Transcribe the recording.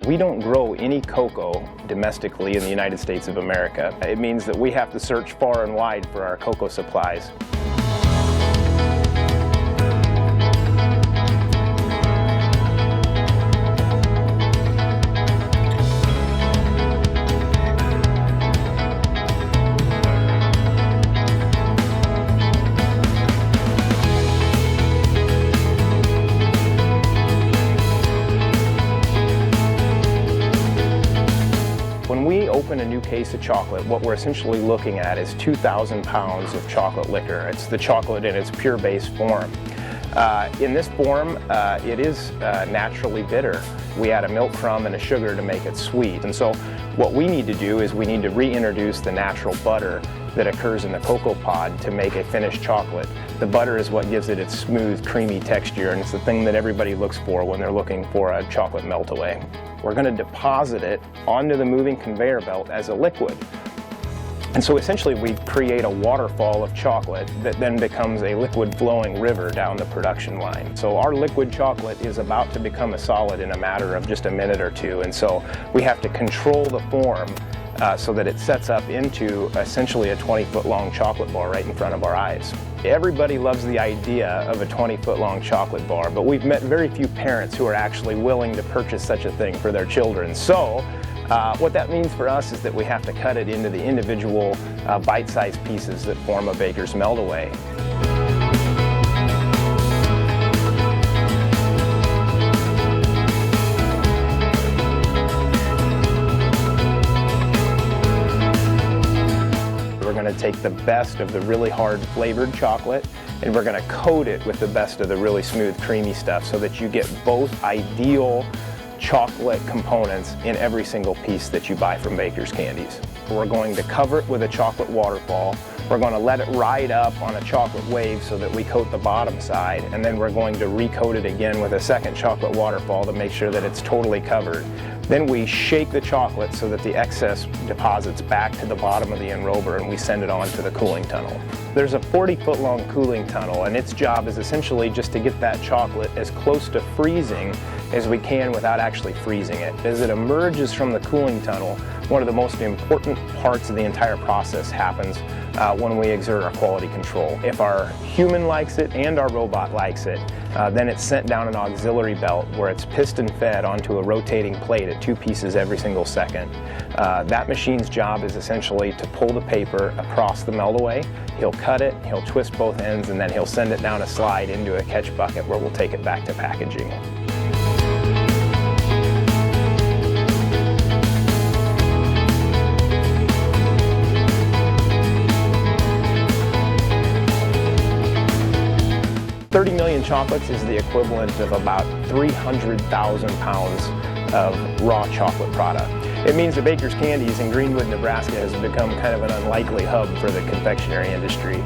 We don't grow any cocoa domestically in the United States of America. It means that we have to search far and wide for our cocoa supplies. When we open a new case of chocolate, what we're essentially looking at is 2,000 pounds of chocolate liquor. It's the chocolate in its pure base form. In this form, it is naturally bitter. We add a milk crumb and a sugar to make it sweet. And so what we need to do is we need to reintroduce the natural butter that occurs in the cocoa pod to make a finished chocolate. The butter is what gives it its smooth, creamy texture, and it's the thing that everybody looks for when they're looking for a chocolate melt-away. We're going to deposit it onto the moving conveyor belt as a liquid. And so essentially we create a waterfall of chocolate that then becomes a liquid flowing river down the production line. So our liquid chocolate is about to become a solid in a matter of just a minute or two, and so we have to control the form so that it sets up into essentially a 20-foot long chocolate bar right in front of our eyes. Everybody loves the idea of a 20-foot long chocolate bar, but we've met very few parents who are actually willing to purchase such a thing for their children. So what that means for us is that we have to cut it into the individual bite-sized pieces that form a baker's melt-away. We're going to take the best of the really hard flavored chocolate and we're going to coat it with the best of the really smooth creamy stuff so that you get both ideal chocolate components in every single piece that you buy from Bakers Candies. We're going to cover it with a chocolate waterfall. We're going to let it ride up on a chocolate wave so that we coat the bottom side, and then we're going to recoat it again with a second chocolate waterfall to make sure that it's totally covered. Then we shake the chocolate so that the excess deposits back to the bottom of the enrober and we send it on to the cooling tunnel. There's a 40-foot long cooling tunnel, and its job is essentially just to get that chocolate as close to freezing as we can without actually freezing it. As it emerges from the cooling tunnel, one of the most important parts of the entire process happens when we exert our quality control. If our human likes it and our robot likes it, then it's sent down an auxiliary belt where it's piston fed onto a rotating plate at 2 pieces every single second. That machine's job is essentially to pull the paper across the melt-away. He'll cut it, he'll twist both ends, and then he'll send it down a slide into a catch bucket where we'll take it back to packaging. $30 million chocolates is the equivalent of about 300,000 pounds of raw chocolate product. It means that Bakers Candies in Greenwood, Nebraska has become kind of an unlikely hub for the confectionery industry.